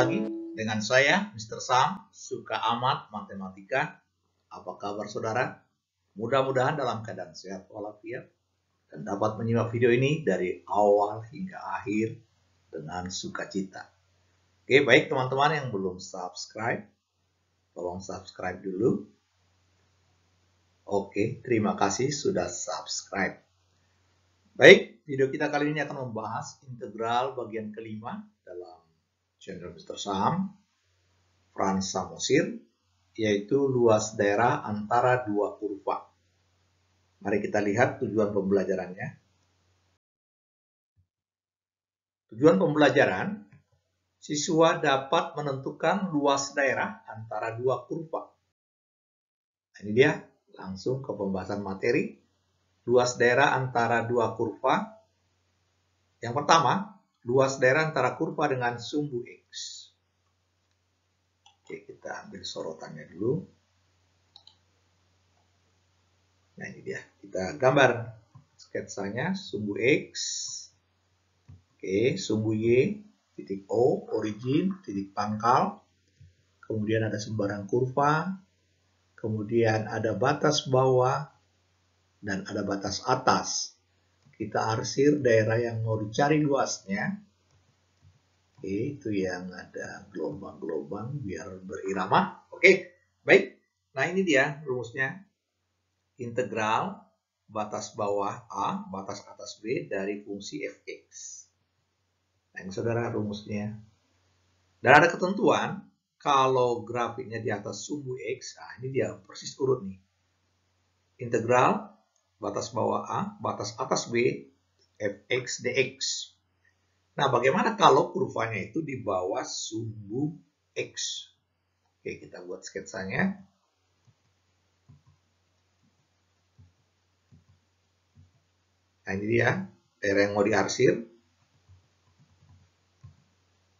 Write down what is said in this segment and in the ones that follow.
lagi dengan saya, Mr. Sam, suka amat matematika. Apa kabar saudara? Mudah-mudahan dalam keadaan sehat walafiat dan dapat menyimak video ini dari awal hingga akhir dengan sukacita. Oke, baik teman-teman yang belum subscribe, tolong subscribe dulu. Oke, terima kasih sudah subscribe. Baik, video kita kali ini akan membahas integral bagian kelima dalam channel Mr. Sam, Franz Samosir, yaitu luas daerah antara dua kurva. Mari kita lihat tujuan pembelajarannya. Tujuan pembelajaran, siswa dapat menentukan luas daerah antara dua kurva. Nah, ini dia, langsung ke pembahasan materi. Luas daerah antara dua kurva. Yang pertama, luas daerah antara kurva dengan sumbu X. Oke, kita ambil sorotannya dulu. Nah, ini dia. Kita gambar sketsanya, sumbu X. Oke, sumbu Y, titik O, origin, titik pangkal. Kemudian ada sembarang kurva. Kemudian ada batas bawah. Dan ada batas atas. Kita arsir daerah yang mau dicari luasnya. Oke, itu yang ada gelombang-gelombang biar berirama. Oke, baik. Nah, ini dia rumusnya. Integral batas bawah A, batas atas B dari fungsi fx. Nah, ini saudara rumusnya. Dan ada ketentuan, kalau grafiknya di atas sumbu X, nah ini dia persis urut nih. Integral batas bawah A, batas atas B, fx dx. Nah, bagaimana kalau kurvanya itu di bawah sumbu X? Oke, kita buat sketsanya. Nah, ini dia daerah yang mau diarsir.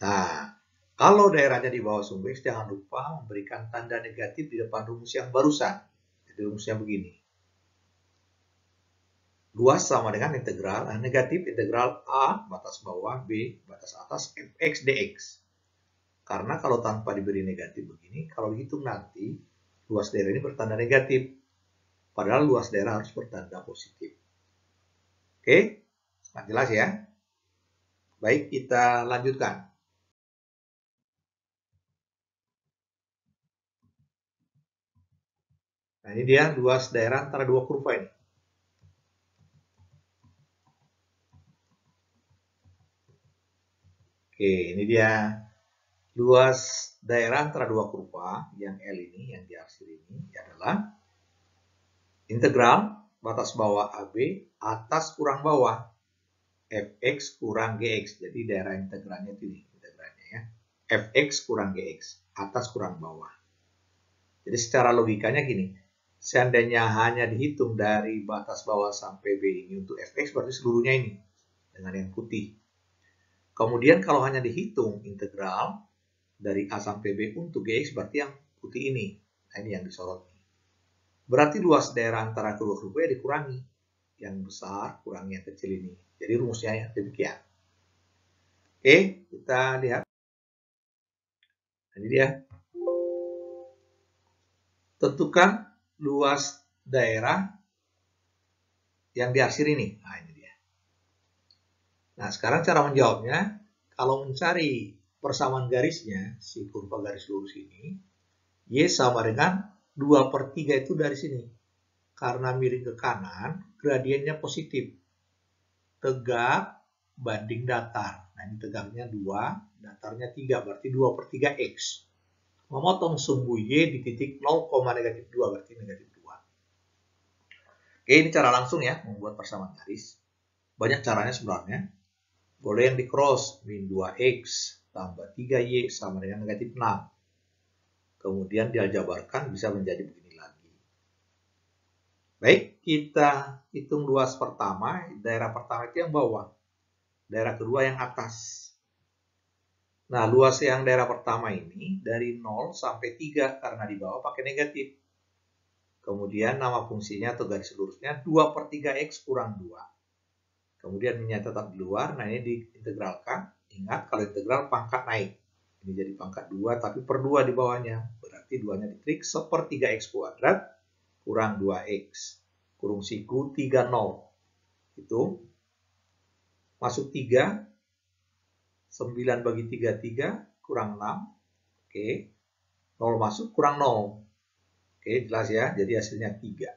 Nah, kalau daerahnya di bawah sumbu X, jangan lupa memberikan tanda negatif di depan rumus yang barusan. Jadi rumusnya begini. Luas sama dengan integral, negatif integral A, batas bawah, B, batas atas, fx dx. Karena kalau tanpa diberi negatif begini, kalau dihitung nanti, luas daerah ini bertanda negatif. Padahal luas daerah harus bertanda positif. Oke, sangat jelas ya. Baik, kita lanjutkan. Nah, ini dia luas daerah antara dua kurva ini. Oke, ini dia luas daerah antara dua kurva yang L ini, yang diarsir ini adalah integral batas bawah AB atas kurang bawah fx kurang gx. Jadi daerah integralnya itu integralnya ya. Fx kurang gx, atas kurang bawah. Jadi secara logikanya gini, seandainya hanya dihitung dari batas bawah sampai B ini untuk fx, berarti seluruhnya ini dengan yang putih. Kemudian kalau hanya dihitung integral dari A sampai B untuk Gx, berarti yang putih ini. Nah, ini yang disorot. Berarti luas daerah antara kedua kurva dikurangi. Yang besar kurangi yang kecil ini. Jadi rumusnya ya demikian. Oke, kita lihat. Nah, ini dia. Tentukan luas daerah yang diarsir ini. Nah, ini dia. Nah, sekarang cara menjawabnya, kalau mencari persamaan garisnya, si kurva garis lurus ini, Y sama dengan 2/3 itu dari sini. Karena miring ke kanan, gradiennya positif. Tegak banding datar. Nah, ini tegaknya 2, datarnya 3, berarti 2/3 X. Memotong sumbu Y di titik 0,-2, berarti negatif 2. Oke, ini cara langsung ya, membuat persamaan garis. Banyak caranya sebenarnya. Boleh yang di cross, min 2X tambah 3Y sama dengan negatif 6. Kemudian dialjabarkan bisa menjadi begini lagi. Baik, kita hitung luas pertama. Daerah pertama itu yang bawah. Daerah kedua yang atas. Nah, luas yang daerah pertama ini dari 0 sampai 3 karena di bawah pakai negatif. Kemudian nama fungsinya atau garis lurusnya 2/3 X kurang 2. Kemudian minyak tetap di luar, nah ini diintegralkan. Ingat, kalau integral pangkat naik. Ini jadi pangkat 2, tapi per 2 di bawahnya. Berarti 2-nya ditrik, sepertiga X kuadrat kurang 2X. Kurung siku 30. Itu. Masuk 3. 9 bagi 3, 3. Kurang 6. Oke. 0 masuk, kurang 0. Oke, jelas ya. Jadi hasilnya 3.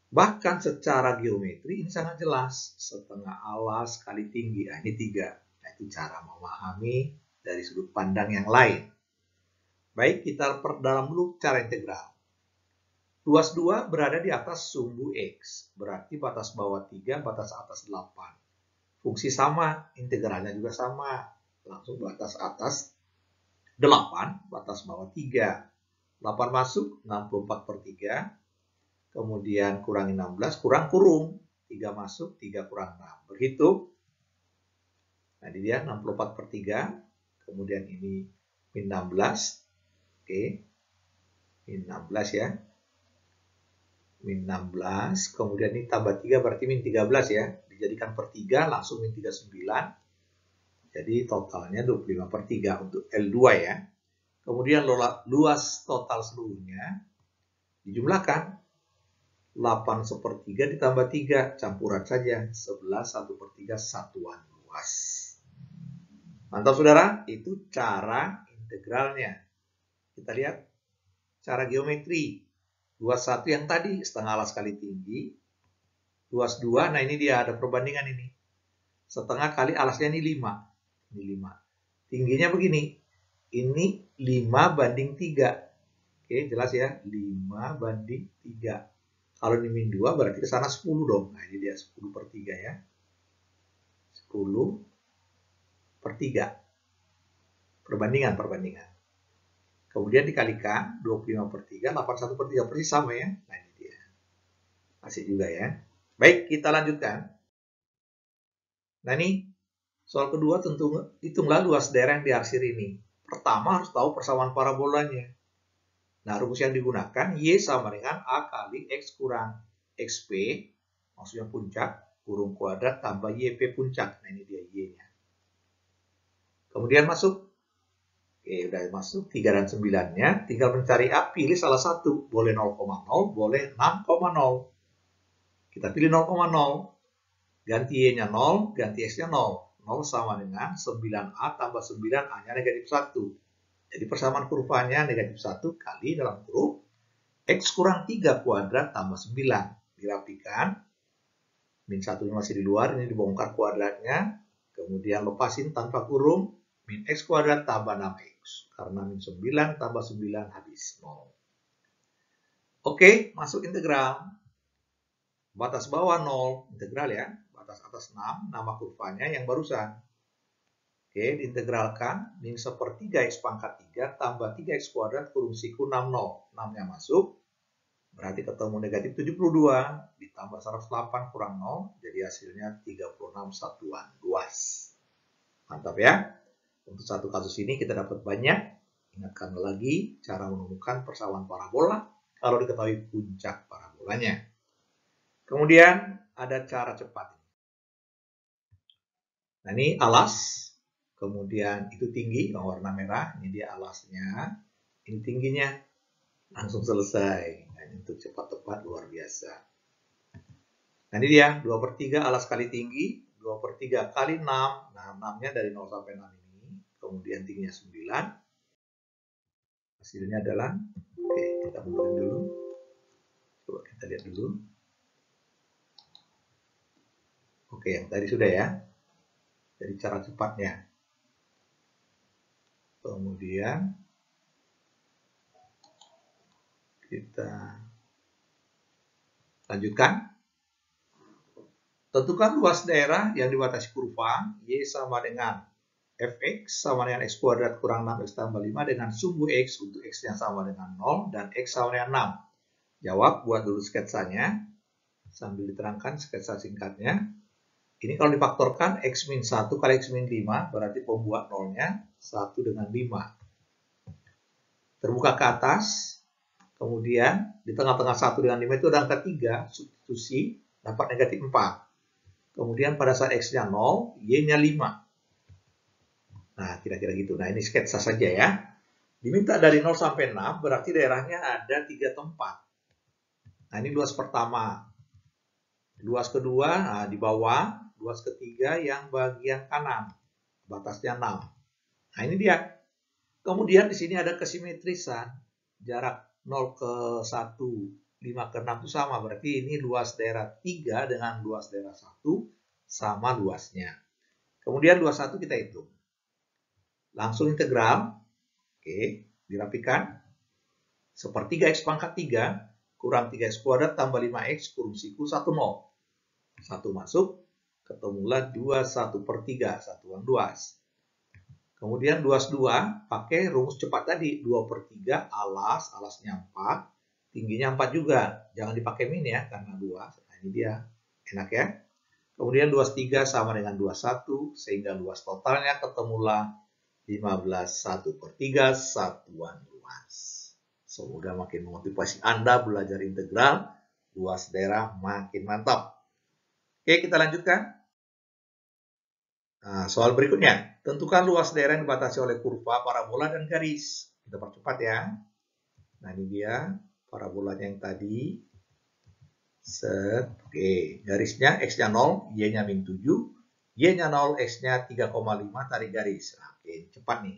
Bahkan secara geometri ini sangat jelas. Setengah alas kali tinggi. Nah, ini 3. Nah, itu cara memahami dari sudut pandang yang lain. Baik, kita perdalam dulu cara integral. Luas 2 berada di atas sumbu X. Berarti batas bawah 3, batas atas 8. Fungsi sama, integralnya juga sama. Langsung batas atas 8, batas bawah 3. 8 masuk, 64 per 3. Kemudian kurangi 16, kurang kurung. 3 masuk, 3 kurang 6. Berhitung. Nah, ini dia 64 per 3. Kemudian ini min 16. Oke. Min 16 ya. Min 16. Kemudian ini tambah 3 berarti min 13 ya. Dijadikan per 3, langsung min 39. Jadi totalnya 25 per 3 untuk L2 ya. Kemudian luas total seluruhnya dijumlahkan. 8 sepertiga ditambah 3, campuran saja. 11, 1 per 3, satuan luas. Mantap saudara, itu cara integralnya. Kita lihat cara geometri. Luas 1 yang tadi, setengah alas kali tinggi. Luas 2, nah ini dia ada perbandingan ini. Setengah kali alasnya ini 5. Ini 5. Tingginya begini. Ini 5 banding 3. Oke, jelas ya. 5 banding 3. Kalau ini min 2 berarti ke sana 10 dong. Nah ini dia 10 per 3 ya. 10 per 3. Perbandingan. Kemudian dikalikan 25 per 3, 81 per 3 persis sama ya. Nah ini dia. Masih juga ya. Baik, kita lanjutkan. Nah ini soal kedua tentu hitunglah luas daerah yang diarsir ini. Pertama harus tahu persamaan parabolanya. Nah, rumus yang digunakan Y sama dengan A kali X kurang XP, maksudnya puncak, kurung kuadrat tambah YP puncak. Nah, ini dia Y-nya. Kemudian masuk. Oke, udah masuk 3 dan 9-nya. Tinggal mencari A, pilih salah satu. Boleh 0,0, boleh 6,0. Kita pilih 0,0. Ganti Y-nya 0, ganti X-nya 0. 0 sama dengan 9A tambah 9A-nya negatif 1. Jadi persamaan kurvanya negatif 1 kali dalam kurung X kurang 3 kuadrat tambah 9. Dirapikan. Min 1 masih di luar, ini dibongkar kuadratnya. Kemudian lepasin tanpa kurung. Min X kuadrat tambah 6X. Karena min 9 tambah 9 habis 0. Oke, masuk integral. Batas bawah 0, integral ya. Batas atas 6, nama kurvanya yang barusan. Oke, diintegralkan, min sepertiga X pangkat 3 tambah 3X kuadrat kurung siku 60. 6-nya masuk, berarti ketemu negatif 72, ditambah 108 kurang 0, jadi hasilnya 36 satuan luas. Mantap ya. Untuk satu kasus ini kita dapat banyak. Ingatkan lagi cara menemukan persamaan parabola kalau diketahui puncak parabolanya. Kemudian ada cara cepat. Nah ini alas. Kemudian itu tinggi, yang warna merah, ini dia alasnya, ini tingginya, langsung selesai. Nah, ini untuk cepat-cepat luar biasa. Nah ini dia, 2 per 3 alas kali tinggi, 2 per 3 kali 6, nah 6-nya dari 0 sampai 6 ini, kemudian tingginya 9, hasilnya adalah, oke kita mundurin dulu, coba kita lihat dulu. Oke, yang tadi sudah ya, jadi cara cepatnya. Kemudian kita lanjutkan. Tentukan luas daerah yang dibatasi kurva Y sama dengan Fx sama dengan X kuadrat kurang 6X tambah 5 dengan sumbu X untuk X yang sama dengan 0 dan X sama dengan 6. Jawab, buat dulu sketsanya. Sambil diterangkan sketsa singkatnya. Ini kalau difaktorkan X min 1 kali X min 5 berarti pembuat nolnya 1 dengan 5. Terbuka ke atas. Kemudian di tengah-tengah 1 dengan 5 itu ada angka 3. Substitusi dapat negatif 4. Kemudian pada saat X-nya 0, Y-nya 5. Nah, kira-kira gitu. Nah, ini sketsa saja ya. Diminta dari 0 sampai 6, berarti daerahnya ada 3 tempat. Nah, ini luas pertama. Luas kedua, nah, di bawah. Luas ketiga yang bagian kanan. Batasnya 6. Nah, ini dia. Kemudian di sini ada kesimetrisan. Jarak 0 ke 1, 5 ke 6 itu sama. Berarti ini luas daerah 3 dengan luas daerah 1 sama luasnya. Kemudian luas 1 kita hitung. Langsung integral. Oke, dirapikan. Sepertiga X pangkat 3 kurang 3X kuadrat tambah 5X kurung siku 1, 0. 1 masuk, ketemulah 2/1/3, satuan luas. Kemudian luas 2, pakai rumus cepat tadi, 2/3 alasnya 4, tingginya 4 juga. Jangan dipakai min ya, karena 2. Nah, ini dia, enak ya. Kemudian luas 3 sama dengan luas 1, sehingga luas totalnya ketemulah 15/1/3, satuan luas. Semoga makin memotivasi Anda belajar integral, luas daerah makin mantap. Oke, kita lanjutkan. Nah, soal berikutnya. Tentukan luas daerah yang dibatasi oleh kurva, parabola, dan garis. Kita percepat ya. Nah, ini dia parabolanya yang tadi. Set. Oke, garisnya X-nya 0, Y-nya min 7. Y-nya 0, X-nya 3,5, tarik garis. Nah, oke, cepat nih.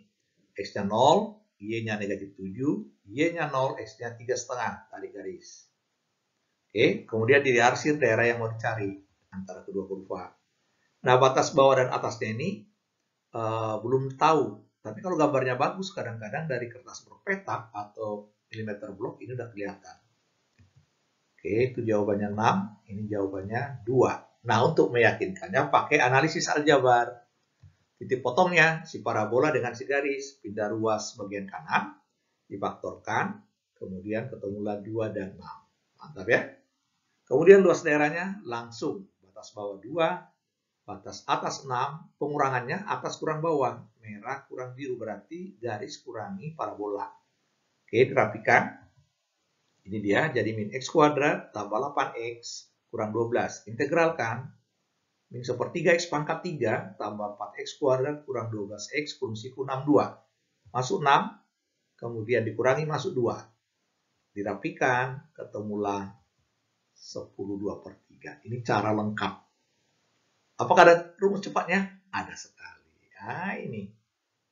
X-nya 0, Y-nya negatif 7. Y-nya 0, X-nya 3,5, tarik garis. Oke, kemudian diarsir daerah yang mau dicari antara kedua kurva. Nah, batas bawah dan atasnya ini belum tahu. Tapi kalau gambarnya bagus, kadang-kadang dari kertas berpetak atau milimeter blok ini udah kelihatan. Oke, itu jawabannya 6. Ini jawabannya 2. Nah, untuk meyakinkannya pakai analisis aljabar. Titik potongnya, si parabola dengan si garis. Pindah ruas bagian kanan, difaktorkan, kemudian ketemulah 2 dan 6. Mantap ya. Kemudian luas daerahnya langsung. Batas bawah 2. Batas atas 6, pengurangannya atas kurang bawah. Merah kurang biru berarti garis kurangi parabola. Oke, dirapikan. Ini dia, jadi min X kuadrat tambah 8X kurang 12. Integralkan. Min sepertiga X pangkat 3 tambah 4X kuadrat kurang 12X kurung siku 62. Masuk 6, kemudian dikurangi masuk 2. Dirapikan, ketemulah 10/2/3. Ini cara lengkap. Apakah ada rumus cepatnya? Ada sekali. Nah, ini.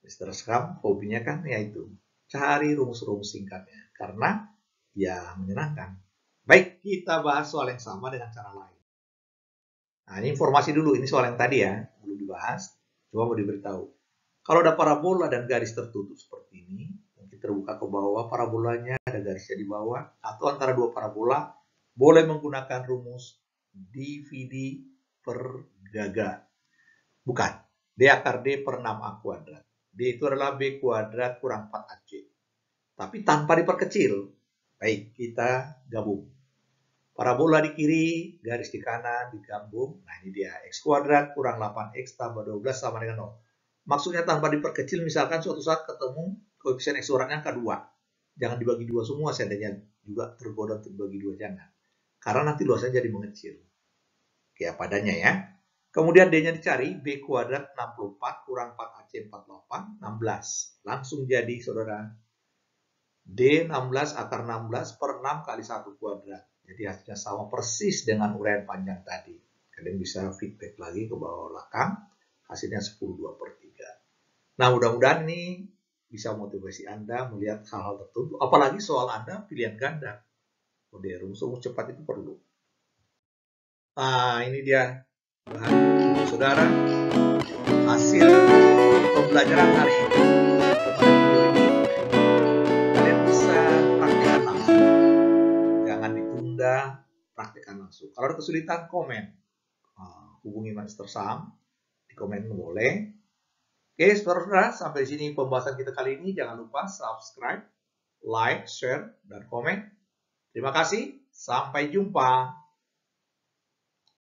Mr. Scrum hobinya kan yaitu cari rumus-rumus singkatnya. Karena ya menyenangkan. Baik, kita bahas soal yang sama dengan cara lain. Nah, ini informasi dulu. Ini soal yang tadi ya. Belum dibahas. Cuma mau diberitahu. Kalau ada parabola dan garis tertutup seperti ini, mungkin terbuka ke bawah parabolanya, ada garisnya di bawah, atau antara dua parabola, boleh menggunakan rumus DVD per gaga. Bukan. D akar D per 6A kuadrat. D itu adalah B kuadrat kurang 4AC. Tapi tanpa diperkecil. Baik, kita gabung. Parabola di kiri, garis di kanan, digabung. Nah, ini dia. X kuadrat kurang 8X tambah 12 sama dengan 0. Maksudnya tanpa diperkecil, misalkan suatu saat ketemu koefisien X uratnya angka 2. Jangan dibagi 2 semua, seandainya juga tergoda untuk dibagi 2, jangan. Karena nanti luasnya jadi mengecil. Oke, padanya ya. Kemudian D-nya dicari, B kuadrat 64 kurang 4AC 48, 16. Langsung jadi, saudara. D 16 akar 16 per 6 kali 1 kuadrat. Jadi hasilnya sama persis dengan uraian panjang tadi. Kalian bisa feedback lagi ke bawah belakang. Hasilnya 10/2/3. Nah, mudah-mudahan ini bisa motivasi Anda melihat hal-hal tertentu. Apalagi soal Anda pilihan ganda. Mode rumus cepat itu perlu. Nah, ini dia. Saudara, hasil pembelajaran hari ini. Kalian bisa praktekkan langsung. Jangan ditunda, praktekkan langsung. Kalau ada kesulitan, komen. Hubungi Master Sam. Di komen boleh. Oke, saudara-saudara, sampai di sini pembahasan kita kali ini. Jangan lupa subscribe, like, share, dan komen. Terima kasih. Sampai jumpa.